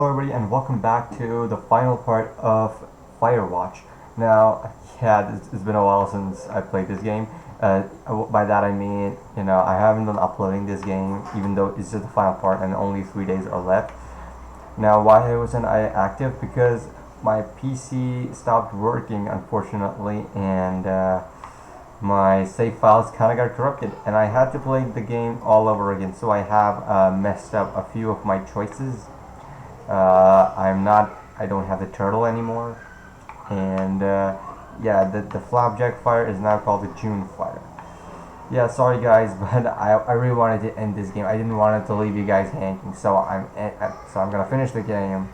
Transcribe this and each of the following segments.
Hello everybody and welcome back to the final part of Firewatch. Now, yeah, it's been a while since I played this game. By that I mean, I haven't been uploading this game even though it's just the final part and only 3 days are left. Now, why wasn't I active? Because my PC stopped working unfortunately and my save files kind of got corrupted and I had to play the game all over again. So I have messed up a few of my choices. I don't have the turtle anymore. And yeah, the flapjack fire is now called the June fire. Yeah, sorry guys, but I really wanted to end this game. I didn't want it to leave you guys hanging, so I'm gonna finish the game.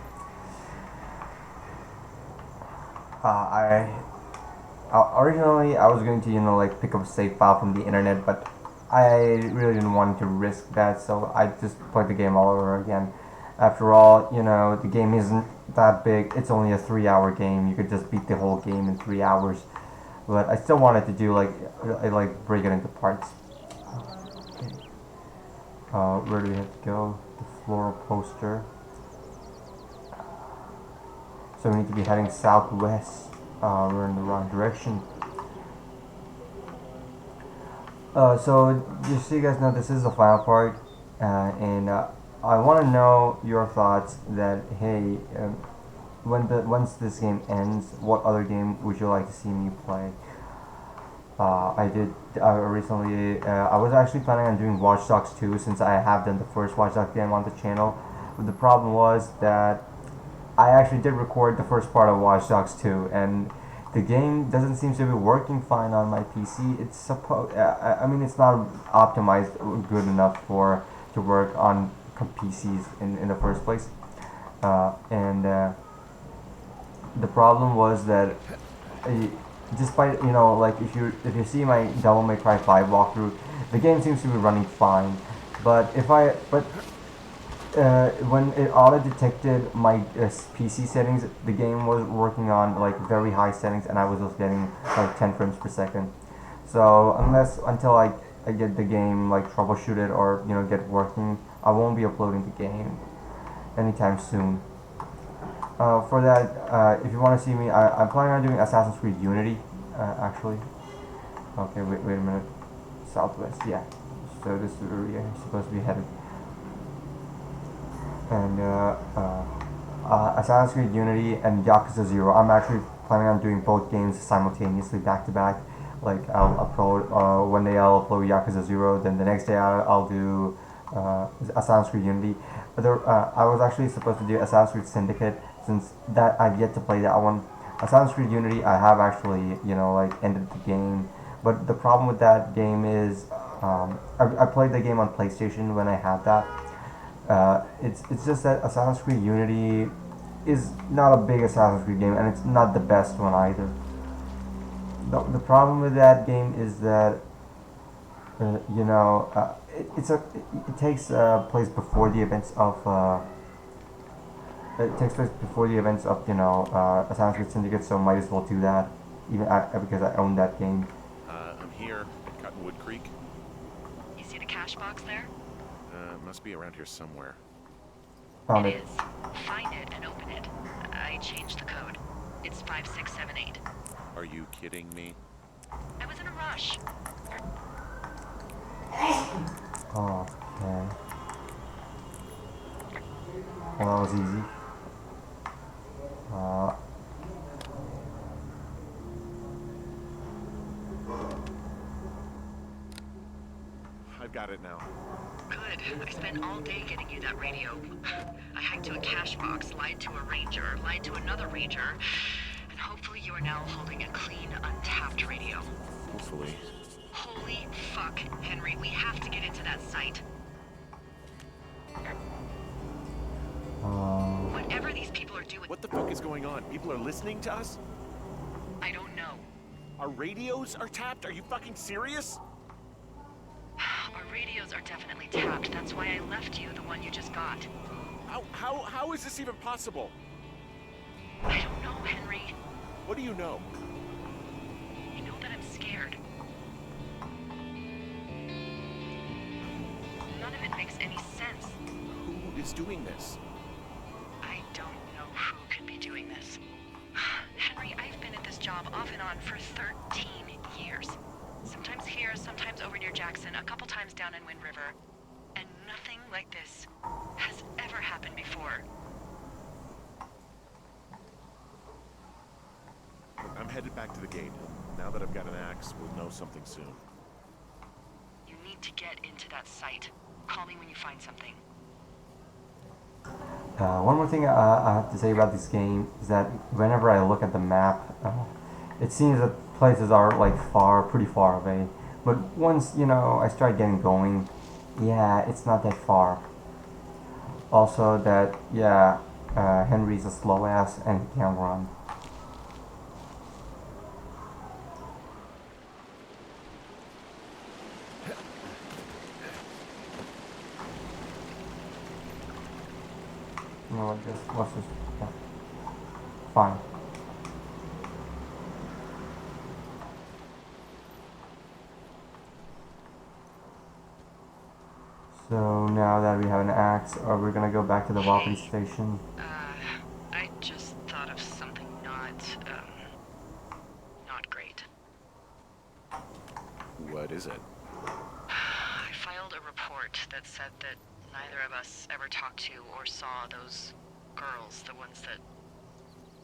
Originally I was going to like pick up a save file from the internet, but I really didn't want to risk that, so I just played the game all over again. After all, the game isn't that big. It's only a 3-hour game. You could just beat the whole game in 3 hours. But I still wanted to do like break it into parts. Okay. Where do we have to go? The floral poster. So we need to be heading southwest. We're in the wrong direction. So just so you guys know, this is the final part, and I want to know your thoughts. That hey, once this game ends, what other game would you like to see me play? I did recently. I was actually planning on doing Watch Dogs 2 since I have done the first Watch Dogs game on the channel. But the problem was that I actually did record the first part of Watch Dogs 2, and the game doesn't seem to be working fine on my PC. It's I mean, it's not optimized good enough to work on PCs in the first place. And the problem was that despite like if you see my Devil May Cry 5 walkthrough, the game seems to be running fine. But when it auto detected my PC settings, the game was working on like very high settings, and I was just getting like 10 frames per second. So until I get the game like troubleshooted or get working, I won't be uploading the game anytime soon. For that, if you want to see me, I'm planning on doing Assassin's Creed Unity, actually. Okay, wait a minute. Southwest, yeah. So this is where we're supposed to be headed. And Assassin's Creed Unity and Yakuza 0. I'm actually planning on doing both games simultaneously, back to back. Like I'll upload one day I'll upload Yakuza 0, then the next day I'll do Assassin's Creed Unity. I was actually supposed to do Assassin's Creed Syndicate, since that I've yet to play that one. Assassin's Creed Unity, I have actually like ended the game, but the problem with that game is I played the game on PlayStation when I had that. It's just that Assassin's Creed Unity is not a big Assassin's Creed game, and it's not the best one either. The problem with that game is that it takes place before the events of Assassin's Creed Syndicate, so might as well do that, because I own that game. I'm here at Cottonwood Creek. You see the cash box there? Must be around here somewhere. Found It it. is. Find it and open it. I changed the code. It's 5678. Are you kidding me? I was in a rush. Okay. Well, that was easy. I've got it now. Good. I spent all day getting you that radio. I hacked to a cash box, lied to a ranger, lied to another ranger, and hopefully you are now holding a clean, untapped radio. Hopefully. Holy fuck, Henry, we have to get into that site. Whatever these people are doing... What the fuck is going on? People are listening to us? I don't know. Our radios are tapped? Are you fucking serious? Our radios are definitely tapped. That's why I left you the one you just got. How is this even possible? I don't know, Henry. What do you know? You know that I'm scared. None of it makes any sense. Who is doing this? I who could be doing this. Henry, I've been at this job off and on for 13 years. Sometimes here, sometimes over near Jackson, a couple times down in Wind River. And nothing like this has ever happened before. I'm headed back to the gate. Now that I've got an axe, we'll know something soon. You need to get into that site. Call me when you find something. One more thing I have to say about this game is that whenever I look at the map, it seems that places are like pretty far away. But once, I start getting going, yeah, it's not that far. Also that, yeah, Henry's a slow ass and he can't run. You know what, let's just, yeah. Fine. So now that we have an axe, we're gonna go back to the walkie station. I just thought of something not great. What is it? I filed a report that said that neither of us ever talked to or saw those girls, the ones that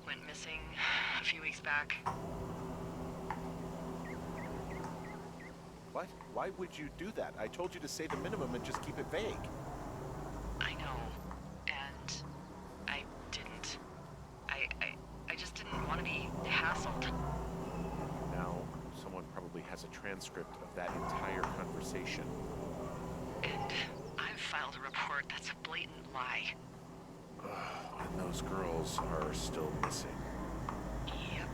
went missing a few weeks back. What? Why would you do that? I told you to say the minimum and just keep it vague. I know, and I didn't. I just didn't want to be hassled. Now, someone probably has a transcript of that entire conversation. And I've filed a report that's a blatant lie. And those girls are still missing. Yep.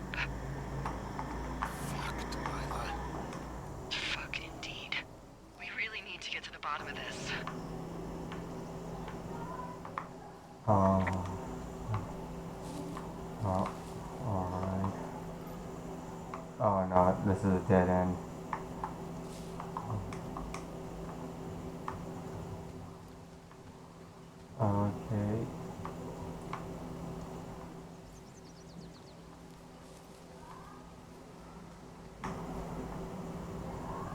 Fuck, Delilah. Fuck indeed. We really need to get to the bottom of this. Oh, alright. Oh no, this is a dead end. Okay.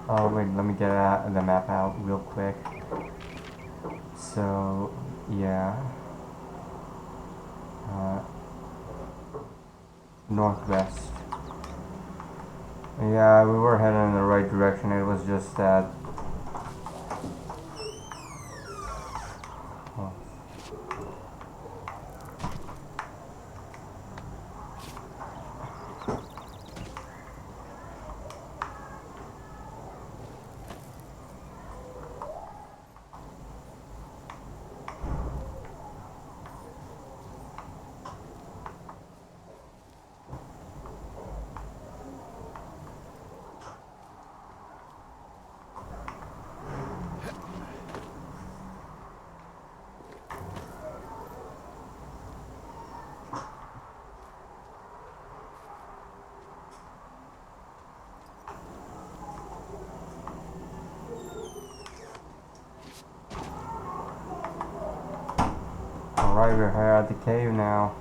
Oh wait, let me get the map out real quick. So, yeah. Northwest. Yeah, we were heading in the right direction. It was just that. Oh. Alright, we're here at the cave now.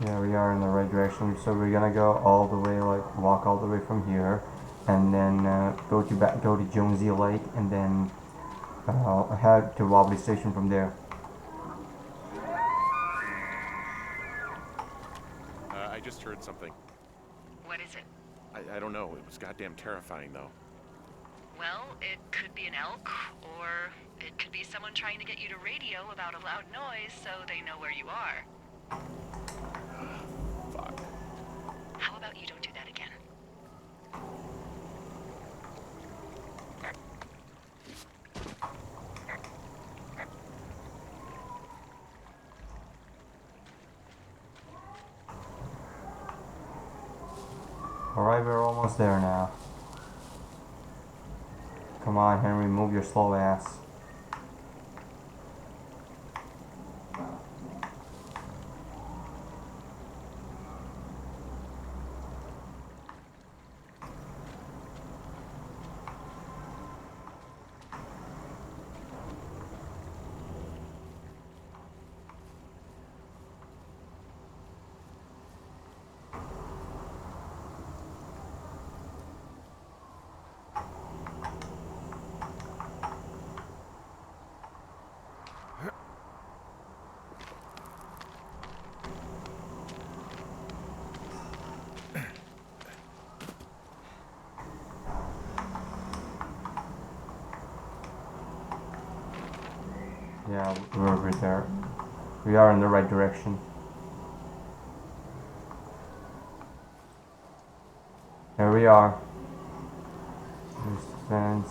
Yeah, we are in the right direction. So we're gonna go all the way, like walk all the way from here, and then go to Jonesy Lake, and then head to Wobbly Station from there. I just heard something. What is it? I don't know. It was goddamn terrifying, though. Well, it could be an elk, or it could be someone trying to get you to radio about a loud noise so they know where you are. Fuck. How about you don't do that again? Alright, we're almost there now. Come on, Henry, move your slow ass. Yeah, we're over there. We are in the right direction. Here we are. There's the fence.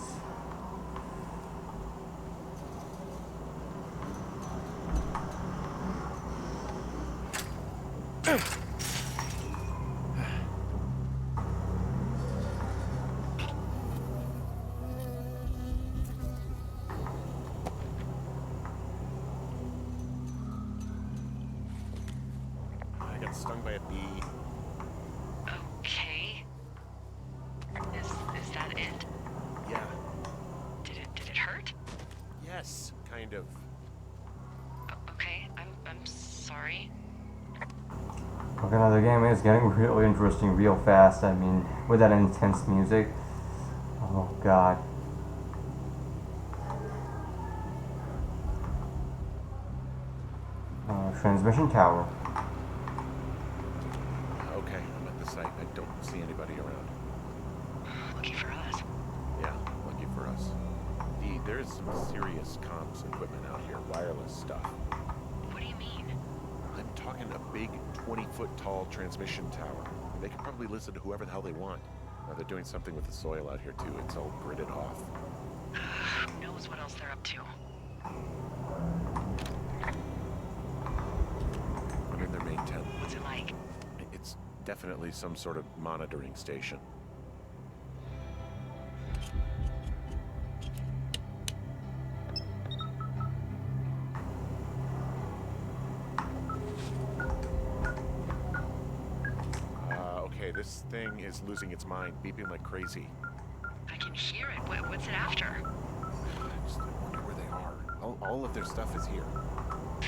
I got stung by a bee. Okay. Is that it? Yeah. Did it hurt? Yes, kind of. Okay, I'm sorry. Okay, now the game is getting really interesting real fast. I mean, with that intense music. Oh god. Transmission tower. Okay, I'm at the site. I don't see anybody around. Lucky for us. Yeah, lucky for us. There's some serious comms equipment out here, wireless stuff. What do you mean? I'm talking a big 20-foot tall transmission tower. They can probably listen to whoever the hell they want. Now they're doing something with the soil out here too. It's all gridded off. Who knows what else they're up to? I'm in their main tent. What's it like? It's definitely some sort of monitoring station. Okay, this thing is losing its mind, beeping like crazy. I can hear it. What's it after? I just wonder where they are. All of their stuff is here.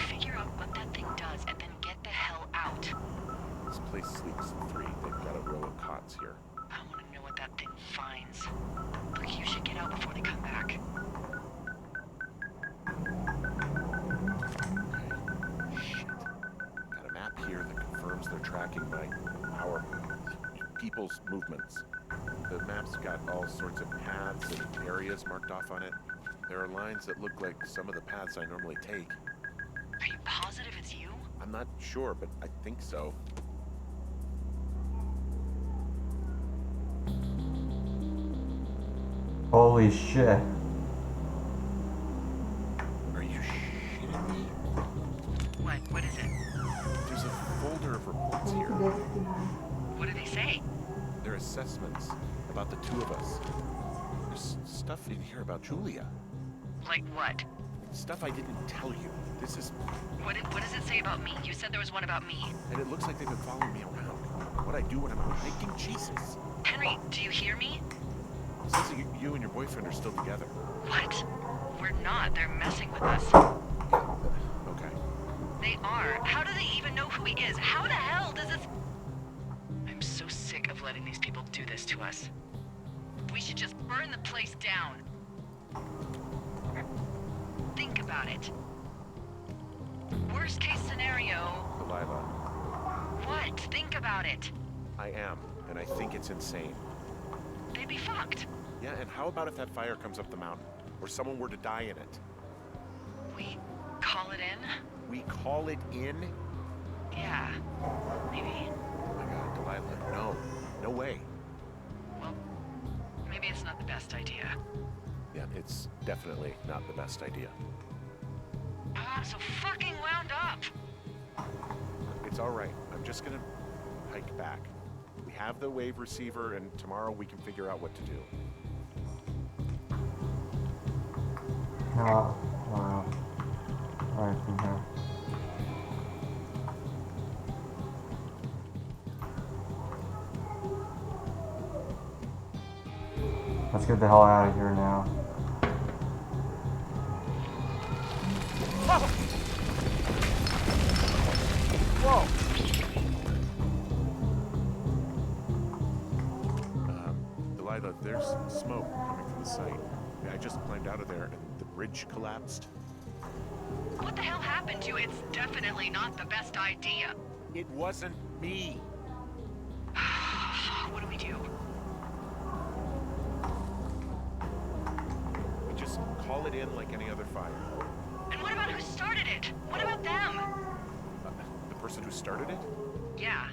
Figure out what that thing does and then get the hell out. This place sleeps 3. They've got a row of cots here. I want to know what that thing finds. Look, you should get out before they come back. Okay. Shit. Got a map here that confirms they're tracking our people's movements. The map's got all sorts of paths and areas marked off on it. There are lines that look like some of the paths I normally take. Are you positive it's you? I'm not sure, but I think so. Holy shit. Are you shitting me? What is it? There's a folder of reports here. What do they say? They're assessments about the two of us. There's stuff in here about Julia. Like what? Stuff I didn't tell you. This is... What does it say about me? You said there was one about me. And it looks like they've been following me around. What I do when I'm out hiking? Jesus. Henry, do you hear me? It says that you and your boyfriend are still together. What? We're not. They're messing with us. Yeah, okay. They are. How do they even know who he is? How the hell does this... I'm so sick of letting these people do this to us. We should just burn the place down. Think about it. Worst case scenario... Delilah, What? Think about it. I am, and I think it's insane. They'd be fucked. Yeah, and how about if that fire comes up the mountain? Or someone were to die in it? We call it in? We call it in? Yeah. Maybe. Oh my god, Delilah, no. No way. Well, maybe it's not the best idea. Yeah, it's definitely not the best idea. I'm so fucking wound up. It's alright. I'm just gonna hike back. We have the wave receiver, and tomorrow we can figure out what to do. No. Wow. Alright, from here. Let's get the hell out of here now. Whoa! Delilah, there's smoke coming from the site. I just climbed out of there and the bridge collapsed. What the hell happened to you? It's definitely not the best idea. It wasn't me. What do we do? We just call it in like any other fire. And what about who started it? What about them? The person who started it? Yeah.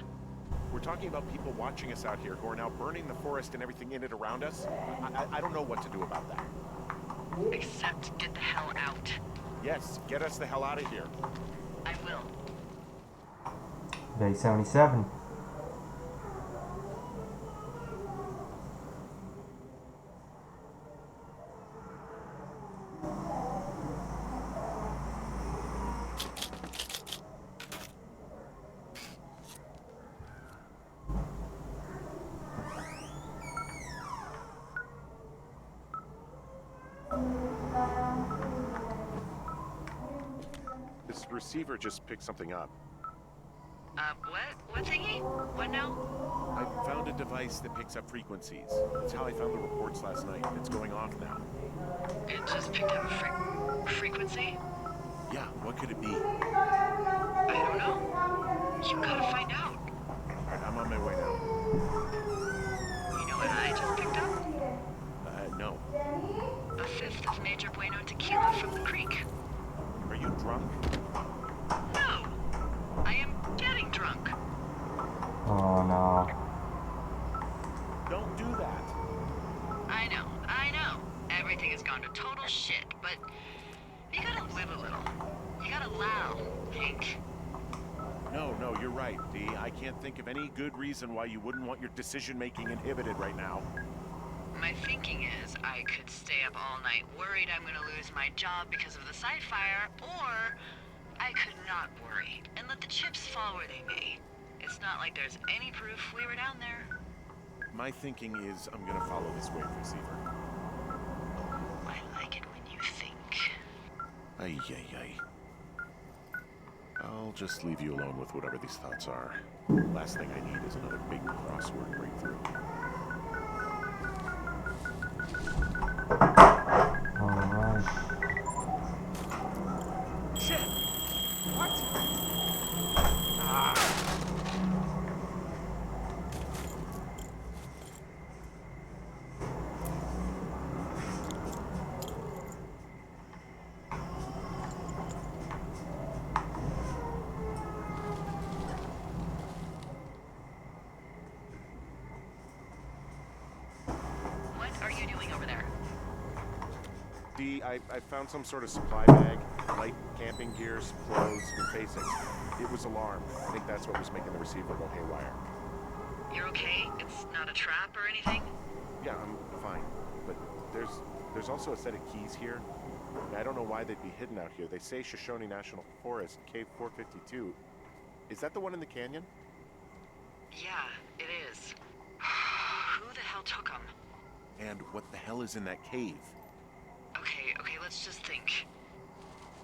We're talking about people watching us out here who are now burning the forest and everything in it around us. I don't know what to do about that. Except get the hell out. Yes, get us the hell out of here. I will. Day 77. This receiver just picked something up. What? What thingy? What now? I found a device that picks up frequencies. That's how I found the reports last night. It's going off now. It just picked up frequency? Yeah, what could it be? I don't know. You gotta find out. Alright, I'm on my way now. You know what I just picked up? No. A fifth of Major Bueno tequila from the creek. Are you drunk? No! I am getting drunk. Oh no. Don't do that. I know. Everything has gone to total shit, but you gotta live a little. You gotta allow, Hank. No, you're right, Dee. I can't think of any good reason why you wouldn't want your decision-making inhibited right now. My thinking is I could stay up all night worried I'm gonna lose my job because of the site fire, or I could not worry and let the chips fall where they may. It's not like there's any proof we were down there. My thinking is I'm gonna follow this wave receiver. I like it when you think. Ay. I'll just leave you alone with whatever these thoughts are. Last thing I need is another big crossword breakthrough. Alright. Shit! What? Ah! What are you doing over there? Dee, I found some sort of supply bag, light camping gear, clothes, and basics. It was alarmed. I think that's what was making the receiver go haywire. You're okay? It's not a trap or anything? Yeah, I'm fine. But there's also a set of keys here. I don't know why they'd be hidden out here. They say Shoshone National Forest, Cave 452. Is that the one in the canyon? Yeah, it is. Who the hell took them? And what the hell is in that cave? Okay, let's just think.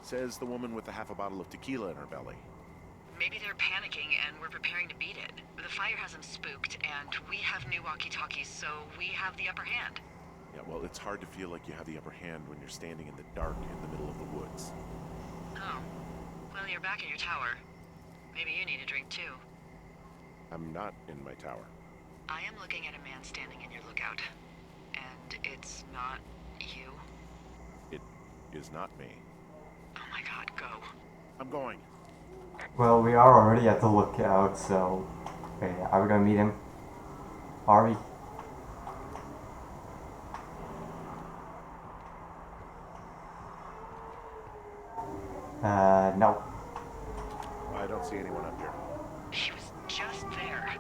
Says the woman with the half a bottle of tequila in her belly. Maybe they're panicking and we're preparing to beat it. The fire has them spooked, and we have new walkie-talkies, so we have the upper hand. Yeah, well, it's hard to feel like you have the upper hand when you're standing in the dark in the middle of the woods. Oh. Well, you're back in your tower. Maybe you need a drink, too. I'm not in my tower. I am looking at a man standing in your lookout. And it's not you. It is not me. Oh my god, go. I'm going. Well, we are already at the lookout, so... Okay, are we gonna meet him? Are we? No. I don't see anyone up here. She was just there.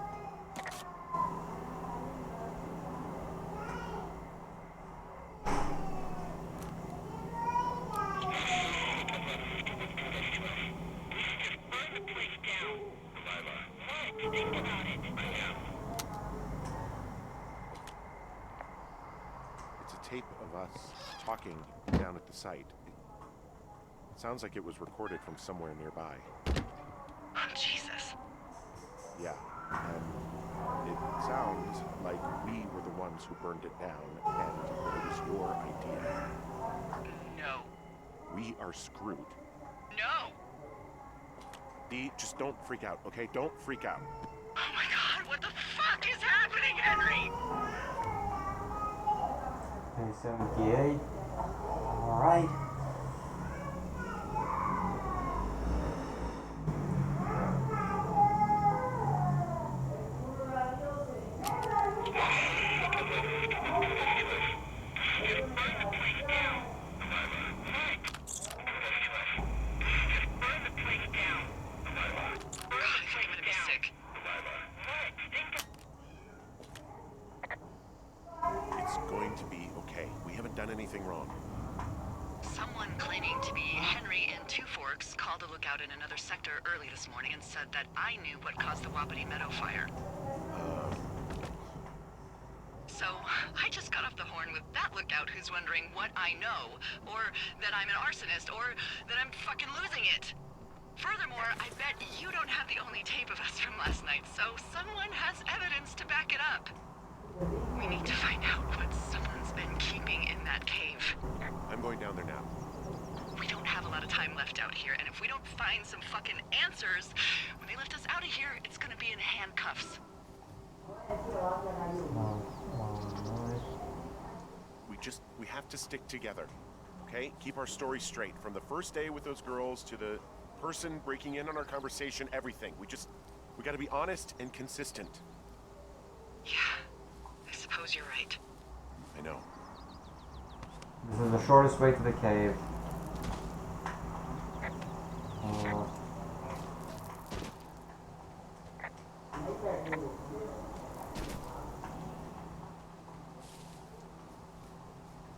tape of us talking down at the site. It sounds like it was recorded from somewhere nearby. Oh, Jesus. Yeah, and it sounds like we were the ones who burned it down, and it was your idea. No. We are screwed. No! Dee, just don't freak out, okay? Don't freak out. Oh my God, what the fuck is happening, Henry? Okay, 78. Alright. It's going to be okay. We haven't done anything wrong. Someone claiming to be Henry in Two Forks called a lookout in another sector early this morning and said that I knew what caused the Wapiti Meadow fire. So, I just got off the horn with that lookout who's wondering what I know, or that I'm an arsonist, or that I'm fucking losing it. Furthermore, I bet you don't have the only tape of us from last night, so someone has evidence to back it up. We need to find out what someone's been keeping in that cave. I'm going down there now. We don't have a lot of time left out here, and if we don't find some fucking answers, when they lift us out of here, it's gonna be in handcuffs. We have to stick together, okay? Keep our story straight. From the first day with those girls to the person breaking in on our conversation, everything. We gotta be honest and consistent. Yeah, I suppose you're right. I know. This is the shortest way to the cave.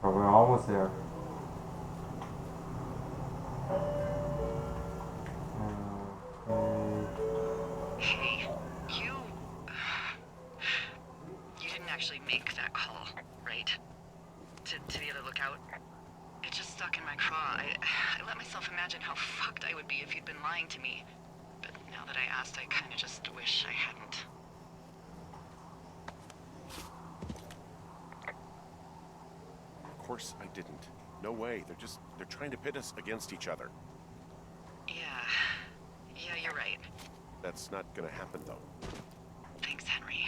But we're almost there. Hey, you didn't actually make that call, right? To the other lookout? It just stuck in my craw. I let myself imagine how fucked I would be if you'd been lying to me. But now that I asked, I kinda just wish I hadn't. Of course I didn't. No way. They're trying to pit us against each other. Yeah, you're right. That's not gonna happen, though. Thanks, Henry.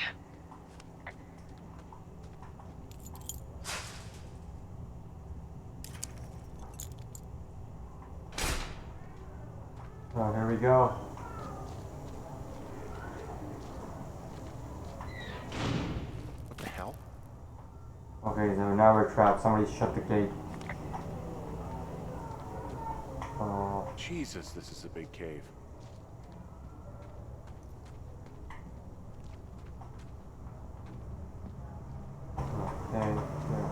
Oh, here we go. What the hell? Okay, so now we're trapped. Somebody shut the gate. Jesus, this is a big cave. Okay, yeah.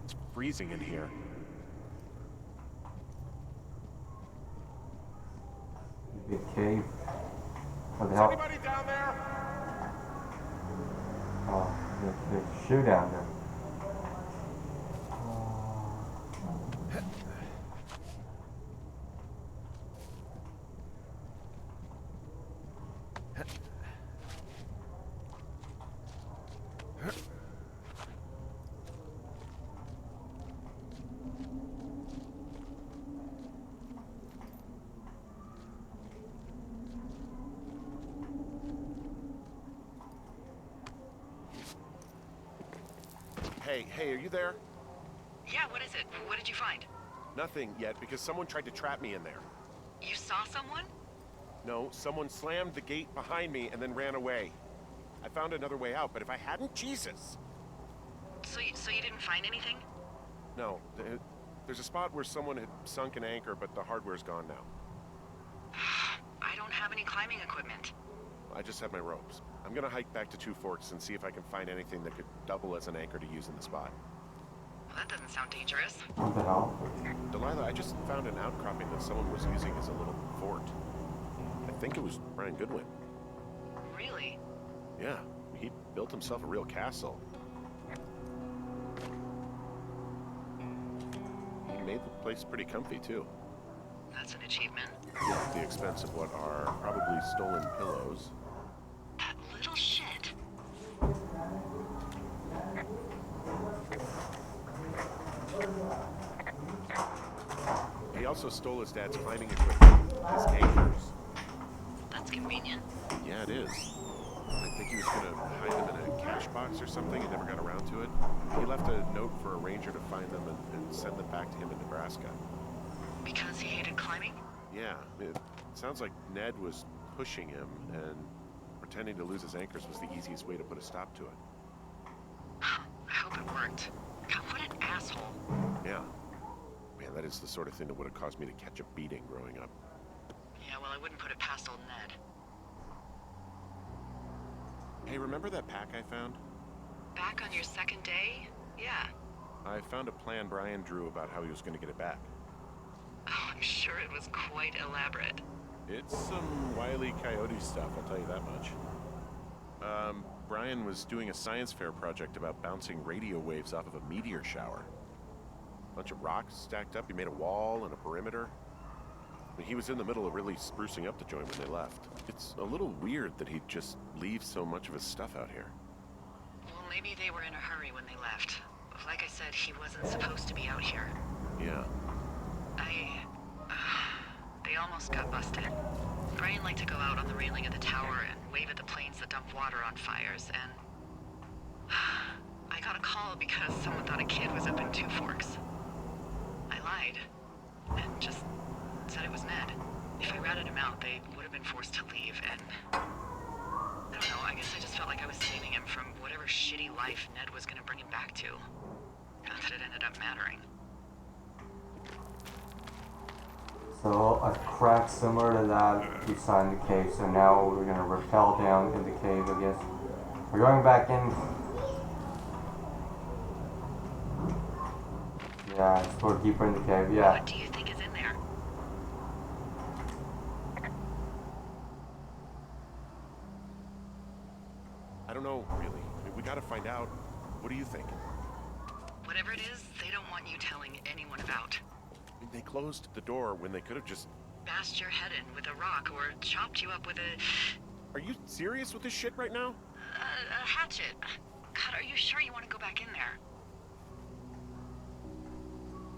It's freezing in here. Big cave. What the Is hell? anybody down there? Oh, there's a shoe down there. Hey, are you there? Yeah, what is it? What did you find? Nothing yet, because someone tried to trap me in there. You saw someone? No, someone slammed the gate behind me and then ran away. I found another way out, but if I hadn't, Jesus! So you didn't find anything? No, there's a spot where someone had sunk an anchor, but the hardware's gone now. I don't have any any climbing equipment? I just have my ropes. I'm gonna hike back to Two Forks and see if I can find anything that could double as an anchor to use in the spot. Well, that doesn't sound dangerous. What the hell? Delilah, I just found an outcropping that someone was using as a little fort. I think it was Brian Goodwin. Really? Yeah, he built himself a real castle. He made the place pretty comfy, too. That's an achievement. At the expense of what are probably stolen pillows. That little shit. He also stole his dad's climbing equipment, his anchors. That's convenient. Yeah, it is. I think he was gonna hide them in a cash box or something and never got around to it. He left a note for a ranger to find them and send them back to him in Nebraska. Because he hated climbing? Yeah, it sounds like Ned was pushing him, and pretending to lose his anchors was the easiest way to put a stop to it. I hope it worked. God, what an asshole. Yeah. Man, that is the sort of thing that would have caused me to catch a beating growing up. Yeah, well, I wouldn't put it past old Ned. Hey, remember that pack I found? Back on your second day? Yeah. I found a plan Brian drew about how he was going to get it back. Oh, I'm sure it was quite elaborate. It's some Wile E. Coyote stuff, I'll tell you that much. Brian was doing a science fair project about bouncing radio waves off of a meteor shower. A bunch of rocks stacked up. He made a wall and a perimeter. I mean, he was in the middle of really sprucing up the joint when they left. It's a little weird that he'd just leave so much of his stuff out here. Well, maybe they were in a hurry when they left. Like I said, he wasn't supposed to be out here. Yeah. They almost got busted. Brian liked to go out on the railing of the tower and wave at the planes that dump water on fires, and I got a call because someone thought a kid was up in Two Forks. I lied, and just said it was Ned. If I ratted him out, they would have been forced to leave, and I don't know, I guess I just felt like I was saving him from whatever shitty life Ned was gonna bring him back to. Not that it ended up mattering. So a crack similar to that beside the cave. So now we're gonna rappel down in the cave, I guess. We're going back in. Yeah, let's go deeper in the cave. Yeah. What do you think is in there? I don't know, really. I mean, we gotta find out. What do you think? Whatever it is, they don't want you telling anyone about. I mean, they closed the door when they could have just... Bashed your head in with a rock or chopped you up with a... Are you serious with this shit right now? a hatchet. God, are you sure you want to go back in there?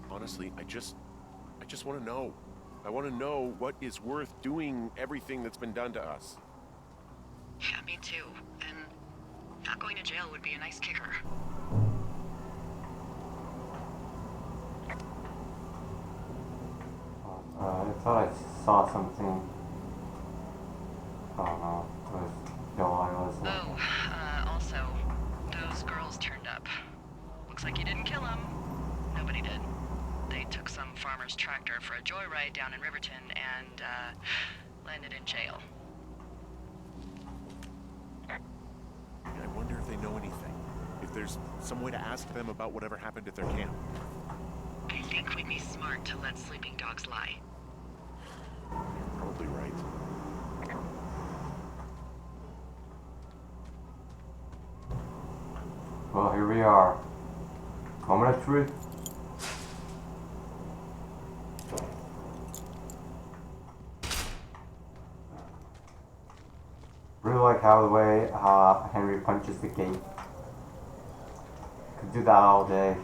Honestly, I just want to know. I want to know what is worth doing everything that's been done to us. Yeah, me too. And not going to jail would be a nice kicker. I thought I saw something. Oh no, it was Delilah. Oh, also, those girls turned up. Looks like you didn't kill them. Nobody did. They took some farmer's tractor for a joyride down in Riverton and, landed in jail. I wonder if they know anything. If there's some way to ask them about whatever happened at their camp. I think we'd be smart to let sleeping dogs lie. You're probably right. Well, here we are. Moment of truth. Really like how the way Henry punches the gate. Could do that all day.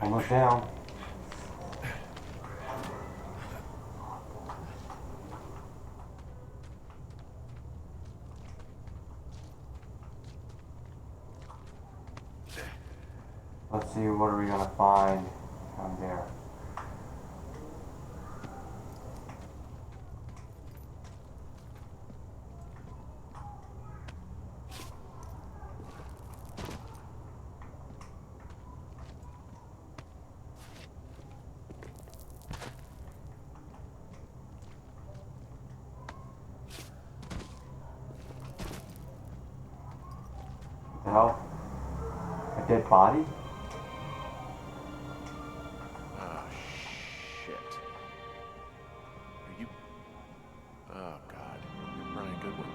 Almost down. Let's see, what are we gonna find down there? hell? A dead body? Oh, shit. Are you... Oh, God. You're Brian Goodwin.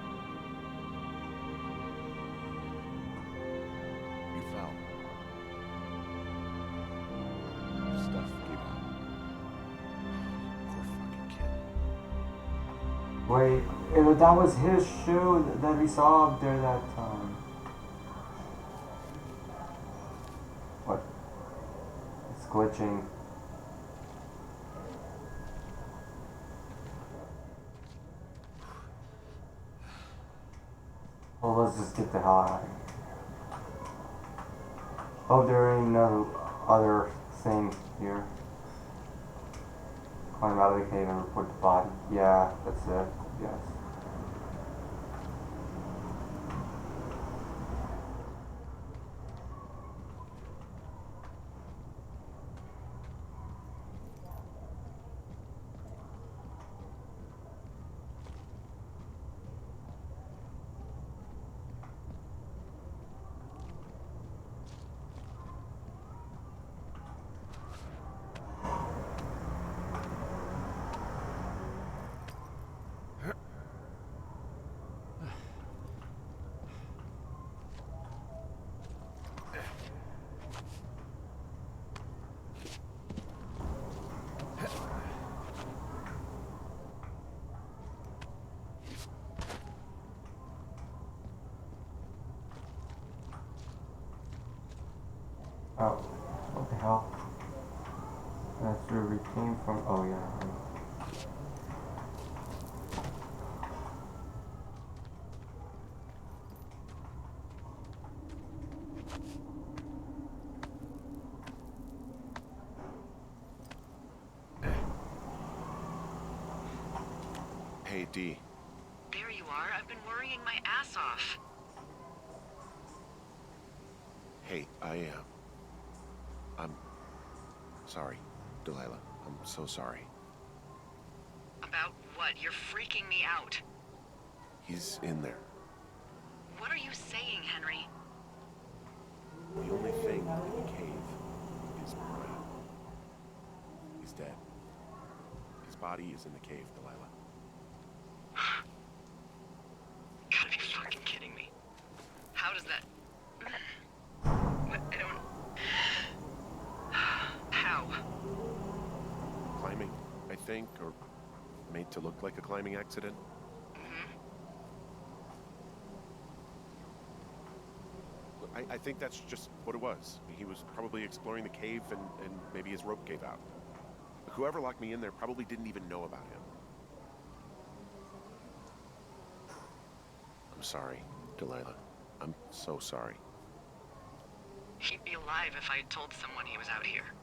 You fell. Your stuff gave out. Poor fucking kid. Wait, that was his shoe that we saw up there that time. What? It's glitching. Well, let's just get the hell out of here. Oh, there ain't no other thing here. Climb out of the cave and report the body. Yeah, that's it. Yes. Oh, what the hell? That's where we came from. Oh, yeah. Hey, D. There you are. I've been worrying my ass off. Hey, I'm sorry, Delilah. I'm so sorry. About what? You're freaking me out. He's in there. What are you saying, Henry? The only thing in the cave is Brian. He's dead. His body is in the cave, Delilah. Gotta be fucking kidding me. How does that... What? I don't... How? Climbing, I think, or made to look like a climbing accident. I think that's just what it was. He was probably exploring the cave and maybe his rope gave out. Whoever locked me in there probably didn't even know about him. I'm sorry, Delilah. I'm so sorry. He'd be alive if I had told someone he was out here.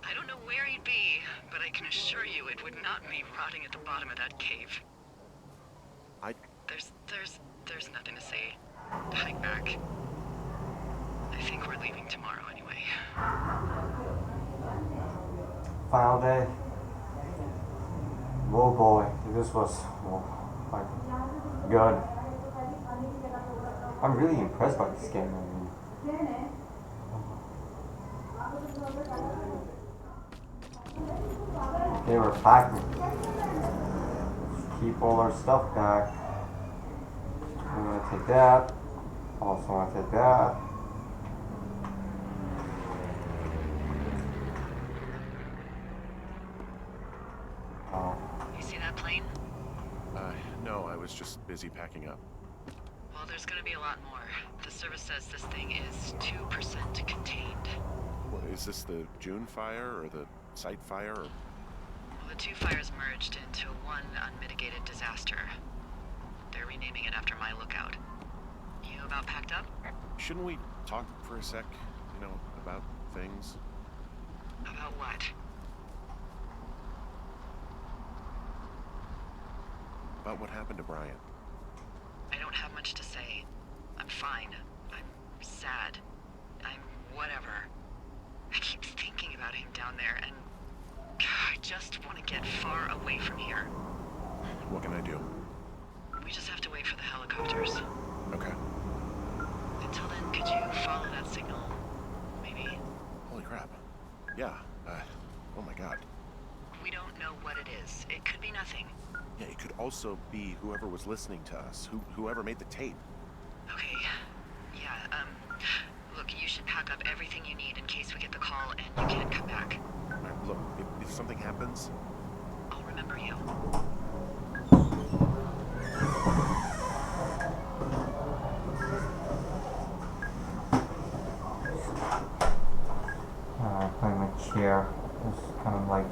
I don't know where he'd be, but I can assure you it would not be rotting at the bottom of that cave. There's nothing to say. Hike back. I think we're leaving tomorrow anyway. Final day. Oh boy, this was like good. I'm really impressed by this game. I mean, okay, we're packing. Keep all our stuff back. I'm gonna take that. Also want to take that. You see that plane? No, I was just busy packing up. Well, there's gonna be a lot more. The service says this thing is 2% contained. Well, is this the June fire or the site fire? Or... Well, the two fires merged into one unmitigated disaster. They're renaming it after my lookout. You about packed up? Shouldn't we talk for a sec, you know, about things? About what? About what happened to Brian. I don't have much to say. I'm fine. I'm sad. I'm whatever. I keep thinking about him down there, and I just want to get far away from here. What can I do? We just have to wait for the helicopters. Okay. Until then, also be whoever was listening to us, whoever made the tape. Okay. Yeah, look, you should pack up everything you need in case we get the call and you can't come back. Look, if something happens, I'll remember you. Playing my chair. It's kind of like,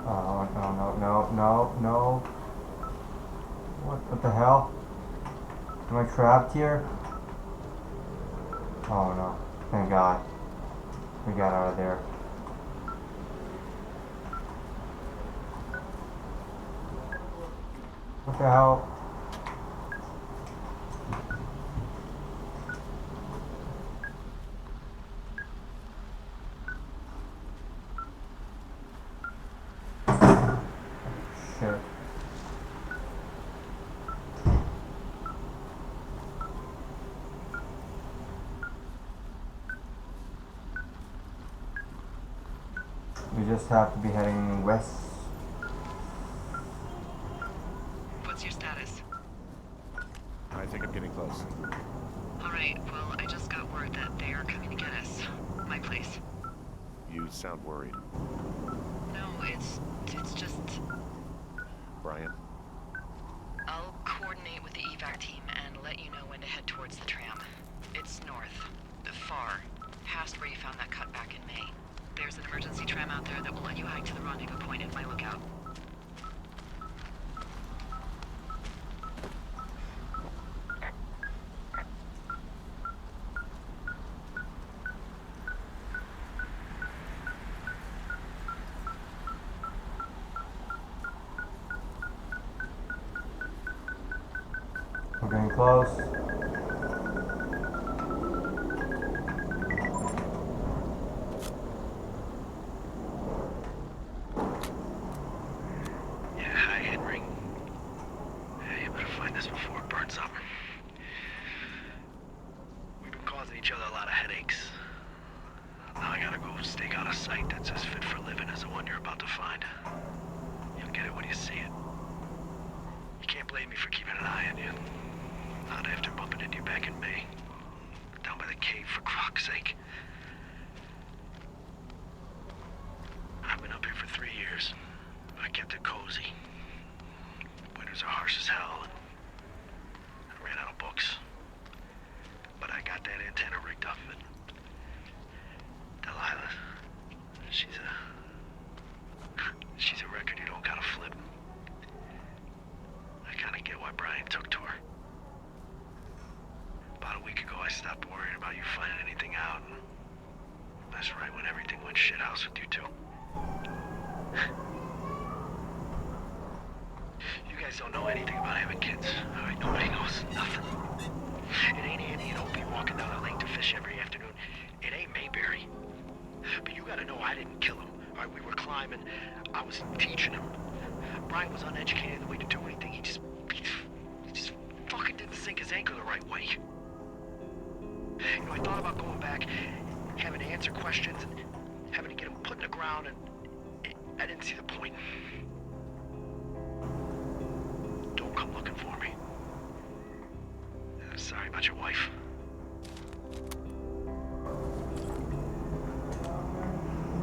oh no. What the hell? Am I trapped here? Oh no, thank God. We got out of there. What the hell? Shit. We just have to be heading west. What's your status? I think I'm getting close. Alright, well, I just got word that they are coming to get us. My place. You sound worried. No, it's just... Brian? I'll coordinate with the evac team and let you know when to head towards the tram. It's north. Far. Past where you found that cut back in May. There's an emergency tram out there that will let you hike to the rendezvous point at my lookout. We're getting close. Yeah, hi, Henry. Hey, you better find this before it burns up. We've been causing each other a lot of headaches. Now I gotta go stake out a site that's as fit for living as the one you're about to find. You'll get it when you see it. You can't blame me for keeping an eye on you. Not after bumping into you back in May. Down by the cave, for croc's sake. I've been up here for 3 years. I kept it cozy. Winters are harsh as hell. I ran out of books. But I got that antenna rigged up. And Delilah, she's a record you don't gotta flip. I kinda get why Brian took to her. About a week ago, I stopped worrying about you finding anything out. That's right when everything went shithouse with you two. You guys don't know anything about having kids. All right, nobody knows nothing. It ain't Andy and Opie walking down a lake to fish every afternoon. It ain't Mayberry. But you gotta know I didn't kill him. All right, we were climbing. I was teaching him. Brian was uneducated in the way to do anything. He just fucking didn't sink his anchor the right way. You know, I thought about going back, having to answer questions, and having to get him put in the ground, and I didn't see the point. Don't come looking for me. Sorry about your wife.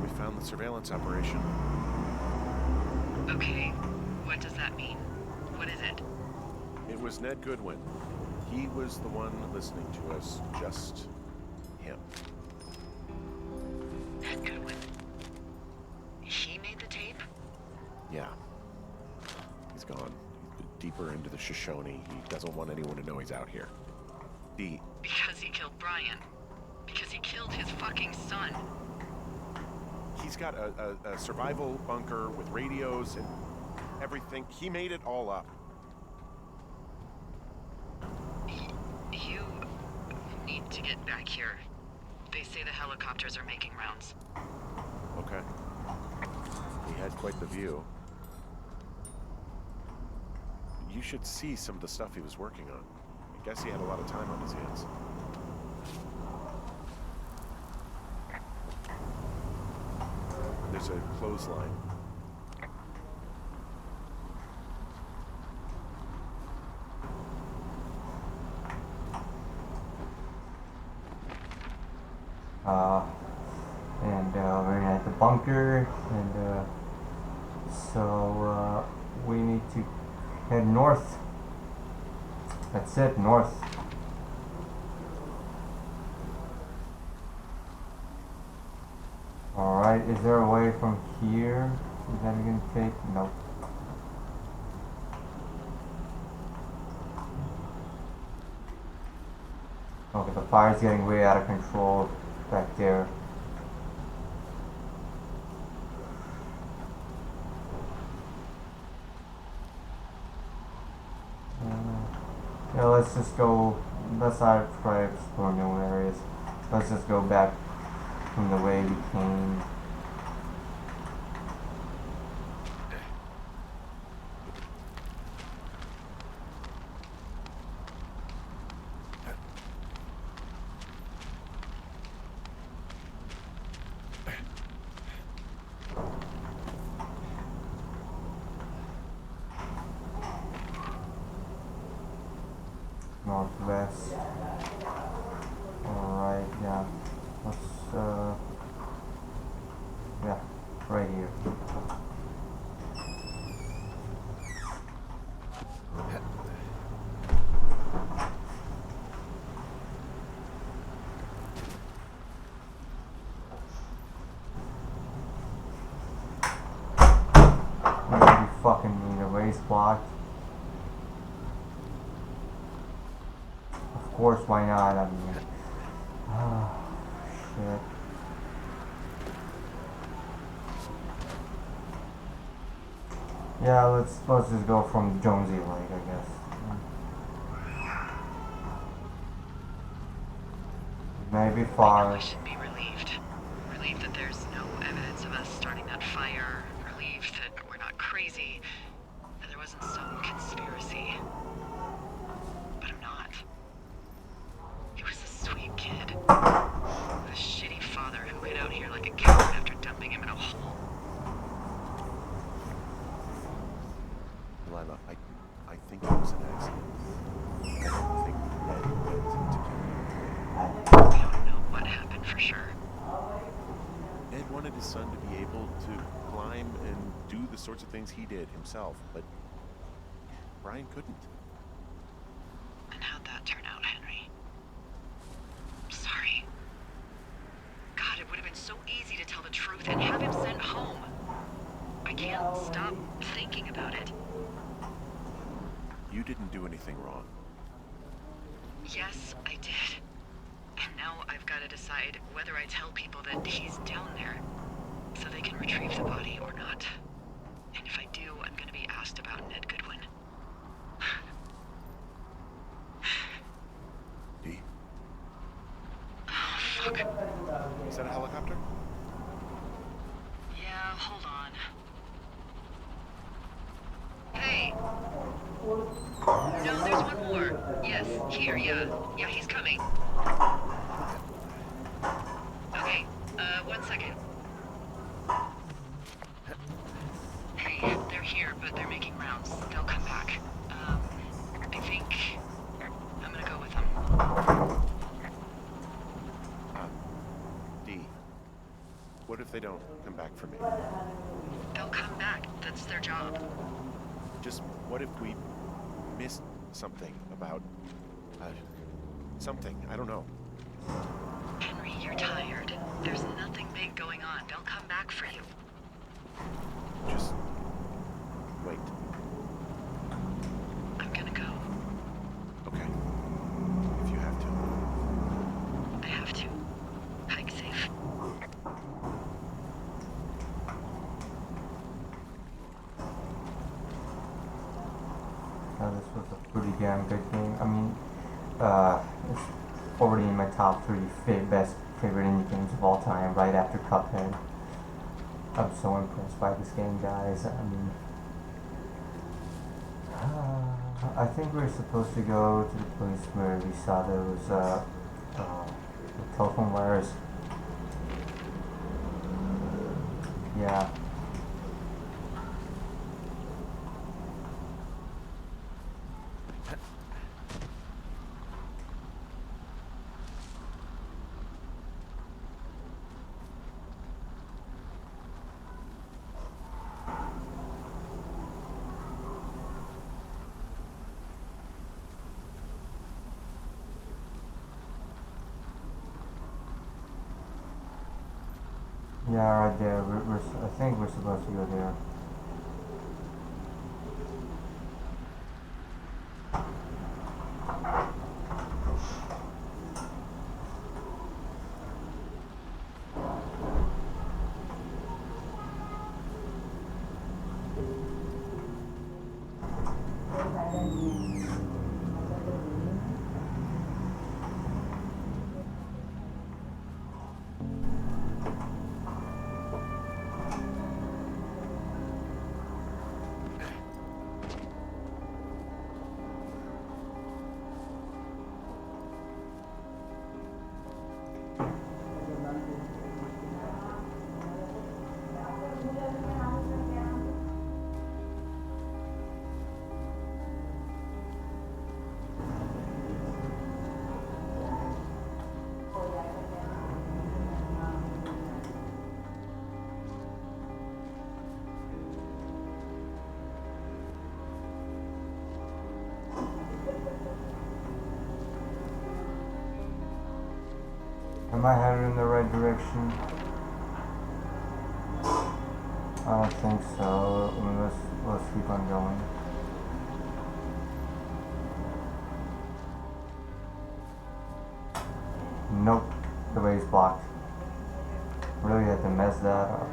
We found the surveillance operation. Okay, what does that mean? What is it? It was Ned Goodwin. He was the one listening to us, just him. Ned Goodwin. He made the tape? Yeah. He's gone. He's deeper into the Shoshone. He doesn't want anyone to know he's out here. Because he killed Brian. Because he killed his fucking son. He's got a survival bunker with radios and everything. He made it all up. You need to get back here. They say the helicopters are making rounds. Okay. He had quite the view. You should see some of the stuff he was working on. I guess he had a lot of time on his hands. There's a clothesline. Uh, and we're at the bunker, and so we need to head north. That's it, north. Alright, is there a way from here that we can take? Nope. Okay, the fire's getting way out of control back there. Yeah, let's just go, let's not try to explore new areas. Let's just go back from the way we came. Northwest. Alright, yeah. Let's, yeah, right here. What do you fucking mean? The way's blocked? Of course, why not? I mean, oh, shit. Yeah, let's just go from Jonesy Lake, I guess. Maybe far. I should be relieved. Relieved that there's no evidence of us starting that fire. Relieved that we're not crazy. That there wasn't some conspiracy. But I'm not. He was a sweet kid. With a shitty father who hid out here like a coward after dumping him in a hole. Delilah, I think it was an accident. I don't think Ned meant to kill you. We don't know what happened for sure. Ned wanted his son to be able to climb and do the sorts of things he did himself, but Brian couldn't. And how'd that turn out, Henry? I'm sorry. God, it would have been so easy to tell the truth and have him sent home. I can't stop thinking about it. You didn't do anything wrong. Yes, I did. And now I've got to decide whether I tell people that he's down there so they can retrieve the body or not. And if I do, I'm going to be asked about Ned Goodwin. Dee? Oh, fuck. Is that a helicopter? Yeah, hold on. Hey! No, there's one more. Yes, here, yeah. Yeah, he's coming. Okay, 1 second. Hey, they're here, but they're making rounds. They'll come back. I think I'm gonna go with them. Dee, what if they don't come back for me? They'll come back. That's their job. Just what if we missed something about, something, I don't know. Henry, you're tired. There's nothing big going on. They'll come back for you. Just wait. I'm gonna go. Okay. If you have to. I have to. Hike safe. This was a pretty damn good game. I mean, it's already in my top 3 best favorite indie games of all time, right after Cuphead. I'm so impressed by this game, guys. I mean, I think we're supposed to go to the place where we saw those the telephone wires. Yeah. Yeah, right there. I think we're supposed to go there. Am I headed in the right direction? I don't think so. I mean, let's keep on going. Nope, the way is blocked. Really had to mess that up.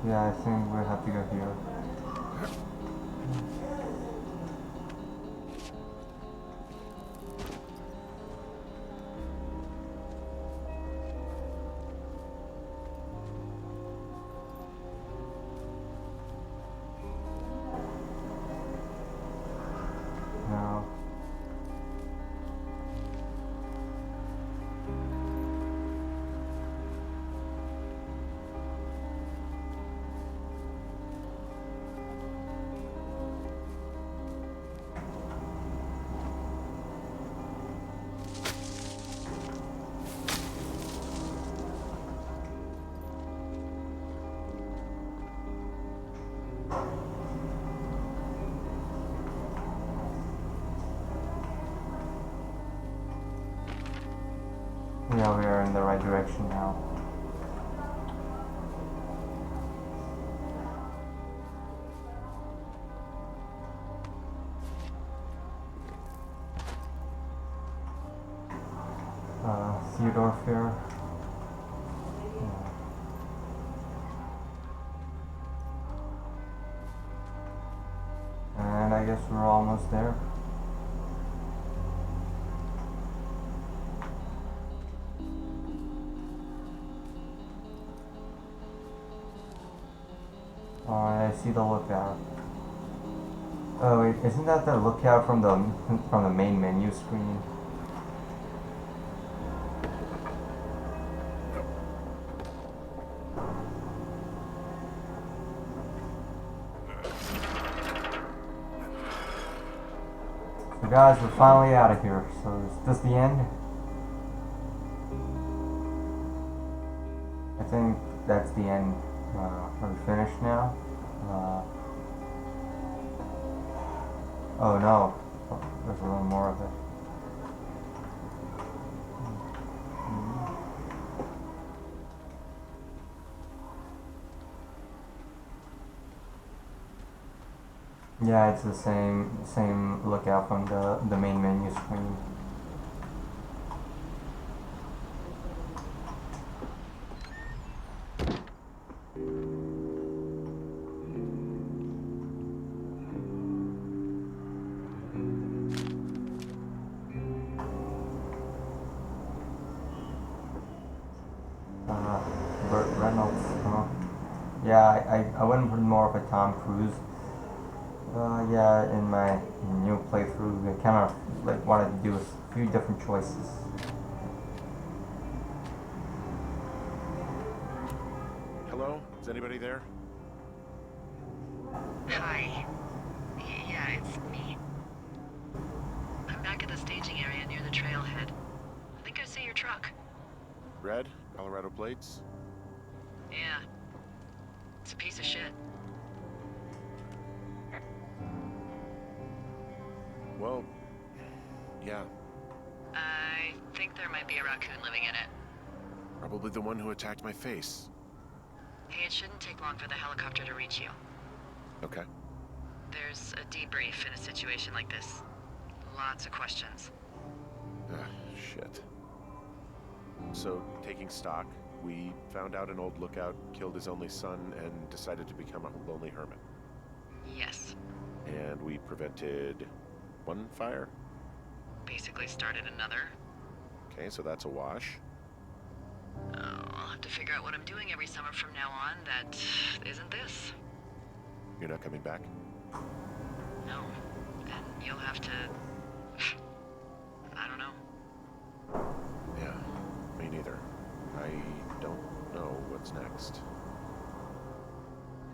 Yeah, I think we have to go here. No. Yeah, we are in the right direction now. Theodore Fair. And I guess we're almost there. I see the lookout. Oh wait, isn't that the lookout from the main menu screen? So guys, we're finally out of here. So is this the end? I think that's the end. Are we finished now? Oh no, there's a little more of it. Yeah, it's the same lookout from the main menu screen. Burt Reynolds, huh? Yeah, I went for more of a Tom Cruise. Yeah, in my new playthrough, I kind of like wanted to do a few different choices. Hello? Is anybody there? Hi. Yeah, it's me. I'm back at the staging area near the Red? Colorado plates? Yeah. It's a piece of shit. Well, yeah. I think there might be a raccoon living in it. Probably the one who attacked my face. Hey, it shouldn't take long for the helicopter to reach you. Okay. There's a debrief in a situation like this. Lots of questions. Shit. So, taking stock, we found out an old lookout killed his only son and decided to become a lonely hermit. Yes. And we prevented one fire? Basically started another. Okay, so that's a wash. Oh, I'll have to figure out what I'm doing every summer from now on that isn't this. You're not coming back? No. And you'll have to... I don't know. Yeah, me neither. I don't know what's next.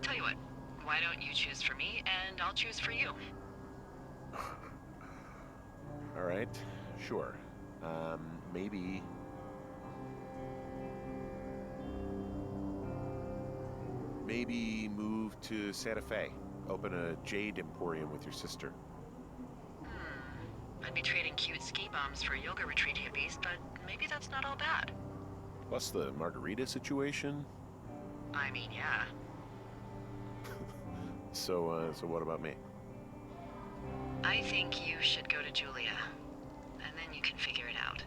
Tell you what, why don't you choose for me and I'll choose for you? All right, sure. Maybe... Maybe move to Santa Fe. Open a jade emporium with your sister. I'd be trading cute ski bombs for yoga retreat hippies, but maybe that's not all bad. Plus the margarita situation. I mean, yeah. So what about me? I think you should go to Julia, and then you can figure it out.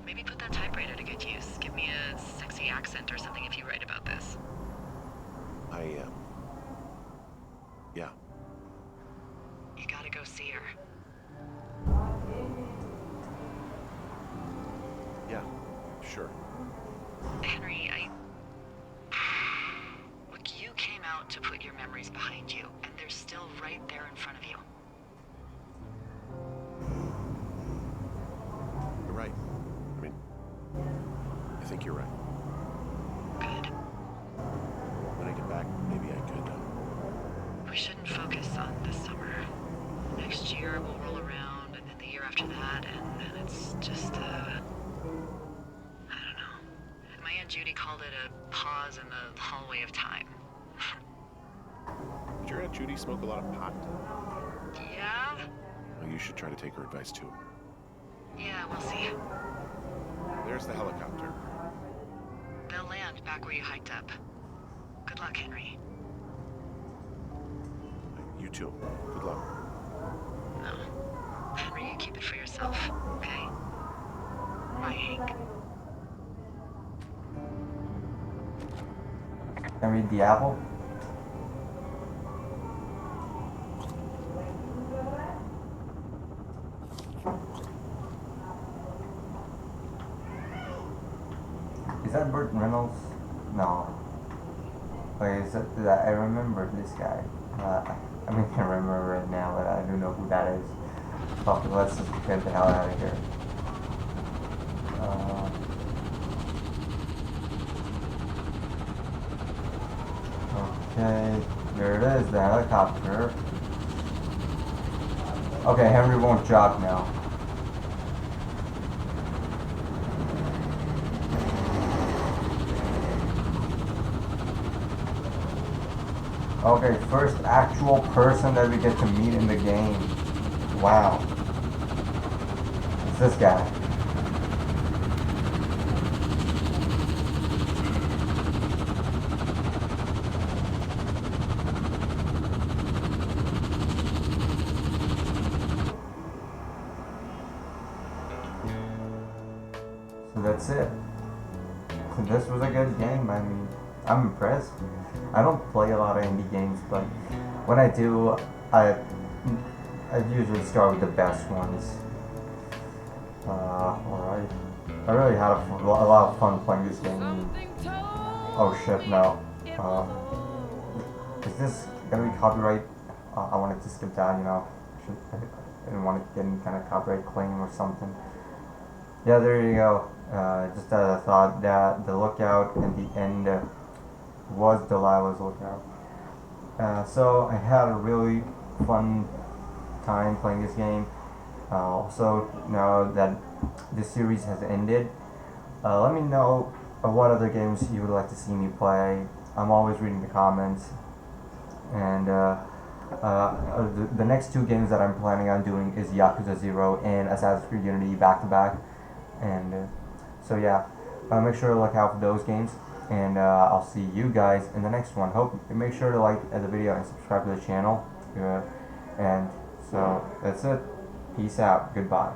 Maybe put that typewriter to good use. Give me a sexy accent or something if you write about this. Yeah. You gotta go see her. Yeah, sure. Henry, Look, you came out to put your memories behind you, and they're still right there in front of you. You're right. I mean, I think you're right. Good. When I get back, maybe I could, We shouldn't focus on this summer. Next year will roll around, and then the year after that, and then it's just, I don't know. My Aunt Judy called it a pause in the hallway of time. Did your Aunt Judy smoke a lot of pot? Yeah? Well, you should try to take her advice, too. Yeah, we'll see. There's the helicopter. They'll land back where you hiked up. Good luck, Henry. You too. Good luck. No. Henry, you keep it for yourself, okay? Bye, Hank. Can I read the apple? Is that Burt Reynolds? No. Wait, is that I remember this guy. I mean, I can't remember right now, but I do know who that is. Okay, let's just get the hell out of here. Okay, there it is, the helicopter. Okay, Henry won't jog now. Okay, first actual person that we get to meet in the game. Wow. It's this guy. So that's it. So this was a good game. I mean, I'm impressed. I don't play a lot of indie games, but when I do, I usually start with the best ones. Alright. I really had a lot of fun playing this game. Oh shit, no. Is this gonna be copyright? I wanted to skip that, you know. I didn't want to get any kind of copyright claim or something. Yeah, there you go. Just as I thought, that the lookout in the end was Delilah's lookout. So I had a really fun time playing this game. Also, now that this series has ended, let me know what other games you would like to see me play. I'm always reading the comments. And the next two games that I'm planning on doing is Yakuza 0 and Assassin's Creed Unity back to back. And so yeah, make sure to look out for those games. And I'll see you guys in the next one. Make sure to like the video and subscribe to the channel. And so that's it. Peace out. Goodbye.